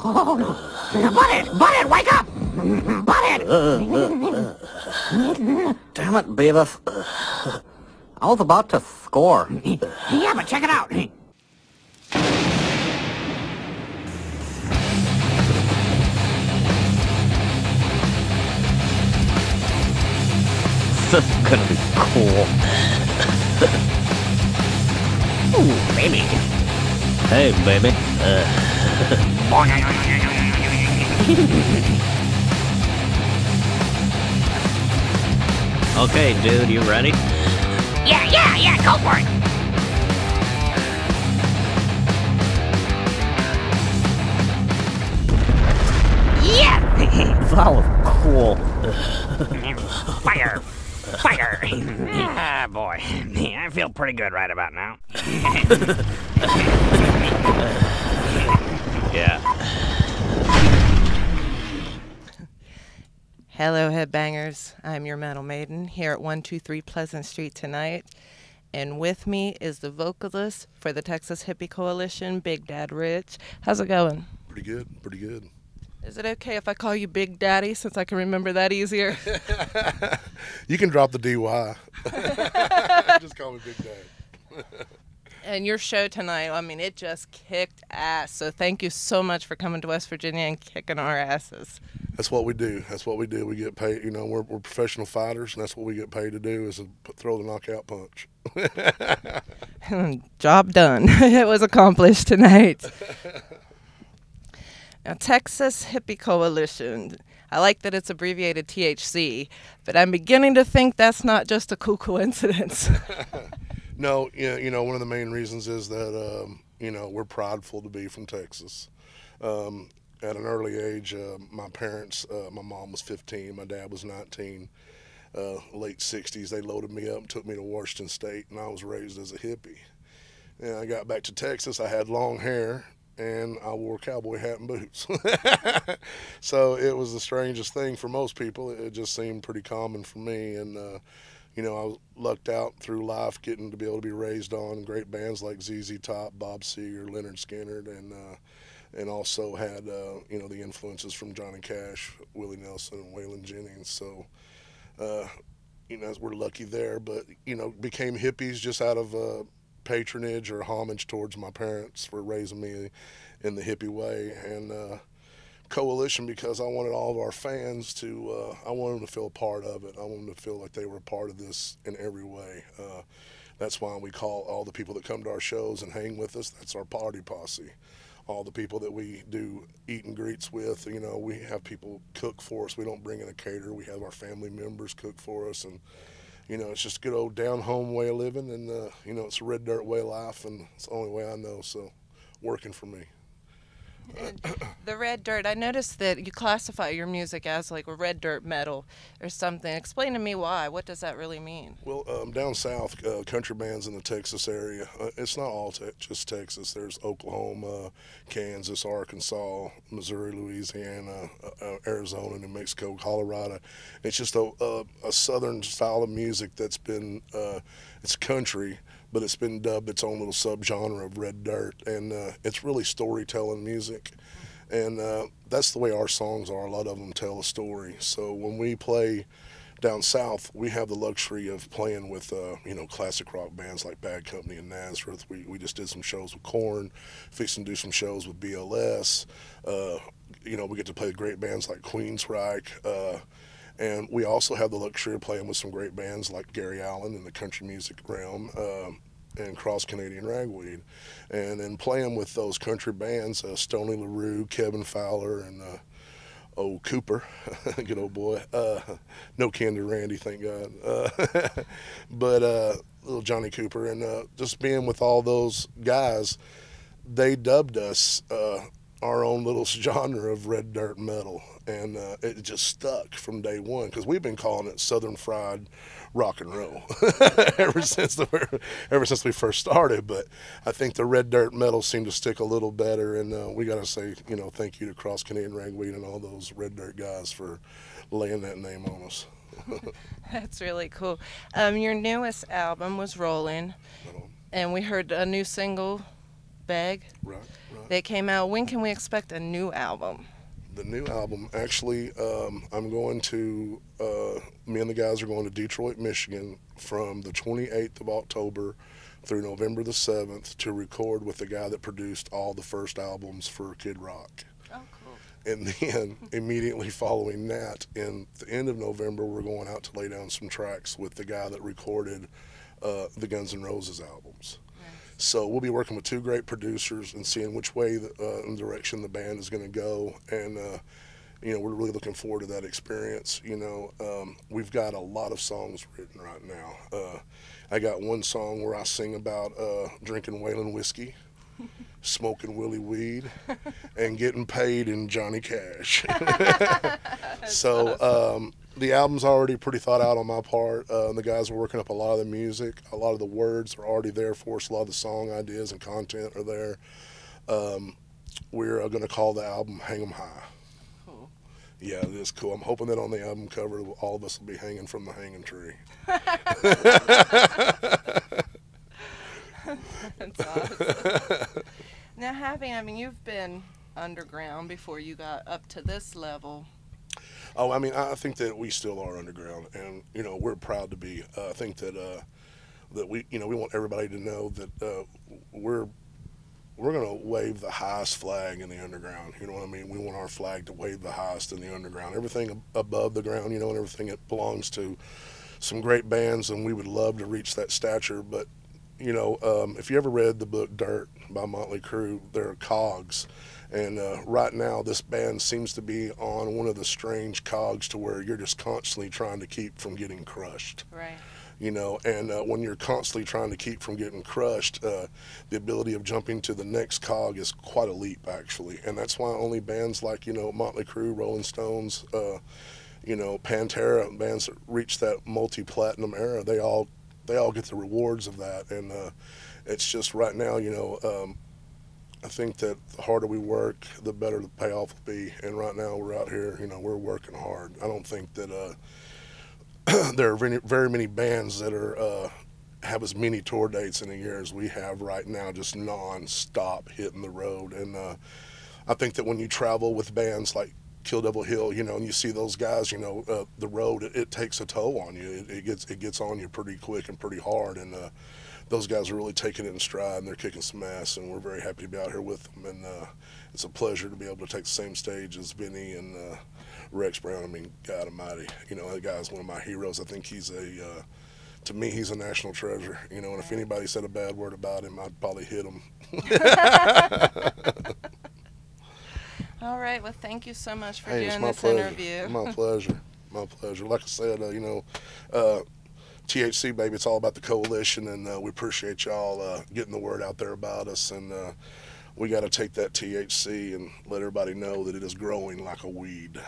Oh, no. Butthead, wake up! Butthead! Damn it, Beavis. I was about to score. Yeah, but check it out. This is gonna be cool. Ooh, baby. Hey, baby. Okay, dude, you ready? Yeah, go for it. Yeah! That was cool. Fire! Ah, boy. I feel pretty good right about now. Yeah. Hello, headbangers. I'm your metal maiden here at 123 Pleasant Street tonight. And with me is the vocalist for the Texas Hippie Coalition, Big Dad Rich. How's it going? Pretty good. Is it okay if I call you Big Daddy since I can remember that easier? You can drop the DY. Just call me Big Dad. And your show tonight, I mean, it just kicked ass. So thank you so much for coming to West Virginia and kicking our asses. That's what we do. We get paid. You know, we're professional fighters, and that's what we get paid to do is to throw the knockout punch. Job done. It was accomplished tonight. Now, Texas Hippie Coalition, I like that it's abbreviated THC, but I'm beginning to think that's not just a cool coincidence. No, you know, one of the main reasons is that, you know, we're prideful to be from Texas. At an early age, my parents, my mom was 15, my dad was 19, late 60s, they loaded me up and took me to Washington State, and I was raised as a hippie. And I got back to Texas, I had long hair, and I wore a cowboy hat and boots. So it was the strangest thing for most people. It just seemed pretty common for me, and you know, I was lucked out through life getting to be able to be raised on great bands like ZZ Top, Bob Seger, Leonard Skinner, and also had you know, the influences from Johnny Cash, Willie Nelson, and Waylon Jennings. So you know, we're lucky there, but you know, became hippies just out of patronage or homage towards my parents for raising me in the hippie way, and Coalition because I wanted all of our fans to, I wanted them to feel a part of it. I wanted them to feel like they were a part of this in every way. That's why we call all the people that come to our shows and hang with us, that's our party posse. All the people that we do eat and greets with, you know, we have people cook for us. We don't bring in a caterer. We have our family members cook for us, and you know, it's just a good old down-home way of living, and, you know, it's a red dirt way of life, and it's the only way I know, so working for me. And the red dirt, I noticed that you classify your music as like a red dirt metal or something. Explain to me why. What does that really mean? Well, down south, country bands in the Texas area, it's not all just Texas. There's Oklahoma, Kansas, Arkansas, Missouri, Louisiana, Arizona, New Mexico, Colorado. It's just a southern style of music that's been, it's country, but it's been dubbed its own little subgenre of red dirt, and it's really storytelling music, and that's the way our songs are. A lot of them tell a story. So when we play down south, we have the luxury of playing with you know, classic rock bands like Bad Company and Nazareth. We just did some shows with Korn, fixing to do some shows with BLS. You know, we get to play with great bands like Queensryche. And we also have the luxury of playing with some great bands like Gary Allan in the country music realm, and Cross Canadian Ragweed. And in playing with those country bands, Stoney LaRue, Kevin Fowler, and Cooper, good old boy. No kin to Randy, thank God. But little Johnny Cooper, and just being with all those guys, they dubbed us our own little genre of red dirt metal, and it just stuck from day one because we've been calling it Southern Fried Rock and Roll ever since we first started. But I think the red dirt metal seemed to stick a little better, and we got to say, you know, thank you to Cross Canadian Ragweed and all those red dirt guys for laying that name on us. That's really cool. Your newest album was Rolling, and we heard a new single Beg. Right. They came out. When can we expect a new album? The new album, actually, I'm going to, me and the guys are going to Detroit, Michigan from the 28th of October through November the 7th to record with the guy that produced all the first albums for Kid Rock. Oh, cool. And then immediately following that, in the end of November, we're going out to lay down some tracks with the guy that recorded the Guns N' Roses albums. So we'll be working with two great producers and seeing which way and direction the band is going to go. And, we're really looking forward to that experience. We've got a lot of songs written right now. I got one song where I sing about drinking Whalen whiskey, smoking Willie weed, and getting paid in Johnny Cash. So awesome. The album's already pretty thought out on my part. The guys are working up a lot of the music. A lot of the words are already there for us. A lot of the song ideas and content are there. We're going to call the album Hang 'em High. Cool. Yeah, it is cool. I'm hoping that on the album cover, all of us will be hanging from the hanging tree. That's awesome. Now, you've been underground before you got up to this level. Oh, I think that we still are underground, and we're proud to be. I think that we want everybody to know that we're going to wave the highest flag in the underground. You know what I mean? We want our flag to wave the highest in the underground. Everything above the ground, and everything that belongs to some great bands, and we would love to reach that stature. But if you ever read the book Dirt by Motley Crue, there are cogs. And right now, this band seems to be on one of the strange cogs to where you're just constantly trying to keep from getting crushed. Right. And when you're constantly trying to keep from getting crushed, the ability of jumping to the next cog is quite a leap, actually. And that's why only bands like, Motley Crue, Rolling Stones, Pantera, bands that reach that multi-platinum era, they all get the rewards of that. And it's just right now, I think that the harder we work, the better the payoff will be. And right now we're out here, we're working hard. I don't think that there are very many bands that are have as many tour dates in a year as we have right now, just non-stop hitting the road. And I think that when you travel with bands like Kill Devil Hill, and you see those guys, the road, it takes a toll on you. It gets on you pretty quick and pretty hard. And those guys are really taking it in stride, and they're kicking some ass, and we're very happy to be out here with them. And it's a pleasure to be able to take the same stage as Vinny and Rex Brown. God almighty, that guy's one of my heroes. I think he's to me, he's a national treasure. And if anybody said a bad word about him, I'd probably hit him. All right. Well, thank you so much for Hey, doing it's my this pleasure. interview. My pleasure. My pleasure. Like I said, THC, baby, it's all about the coalition, and we appreciate y'all getting the word out there about us. And we got to take that THC and let everybody know that it is growing like a weed.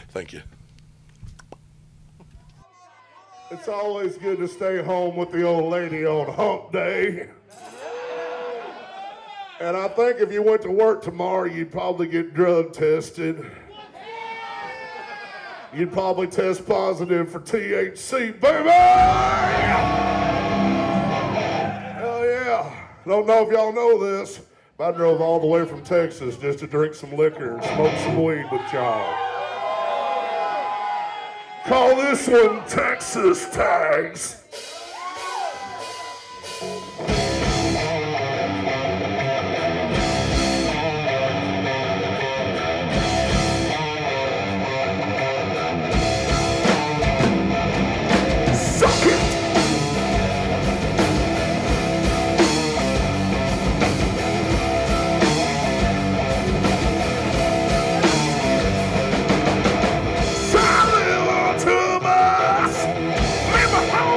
Thank you. It's always good to stay home with the old lady on hump day. And I think if you went to work tomorrow, you'd probably get drug tested. You'd probably test positive for THC, baby! Hell yeah. Don't know if y'all know this, but I drove all the way from Texas just to drink some liquor and smoke some weed with y'all. Call this one Texas Tags.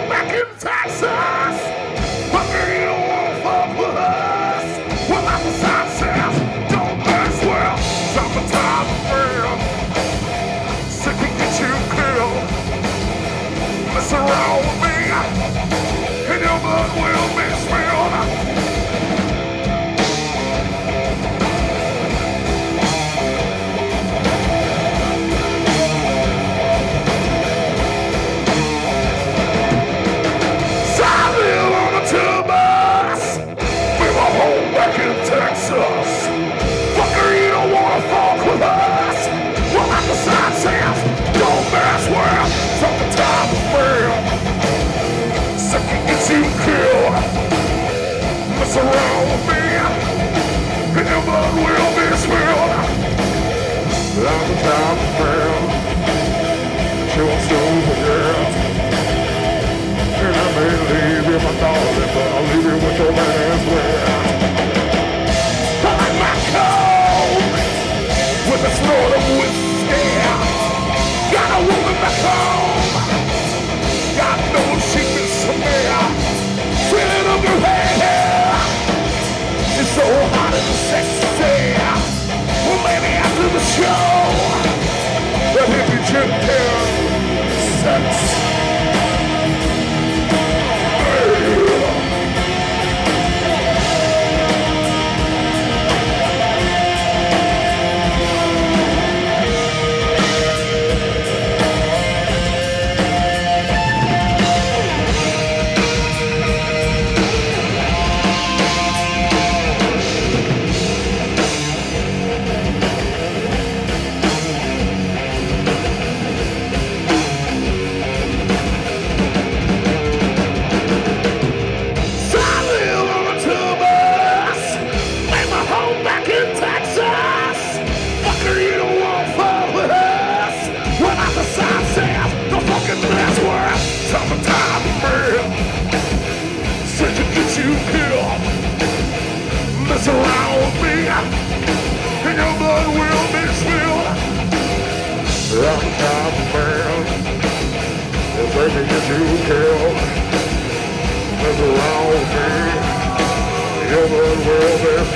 Back in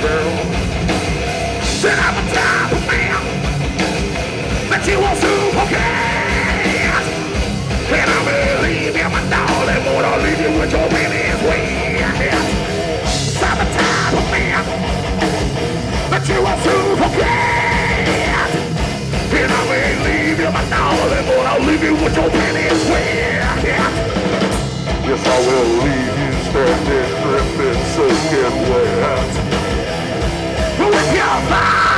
girl. Then I'm a type of man that you want to forget. And I will leave you, my darling, but I'll leave you with your pennies wet. I'm the type of man that you want to forget. And I will leave you, my darling, but I'll leave you with your pennies wet. Yes, I will leave you standing, dripping, soaking wet. With your fire.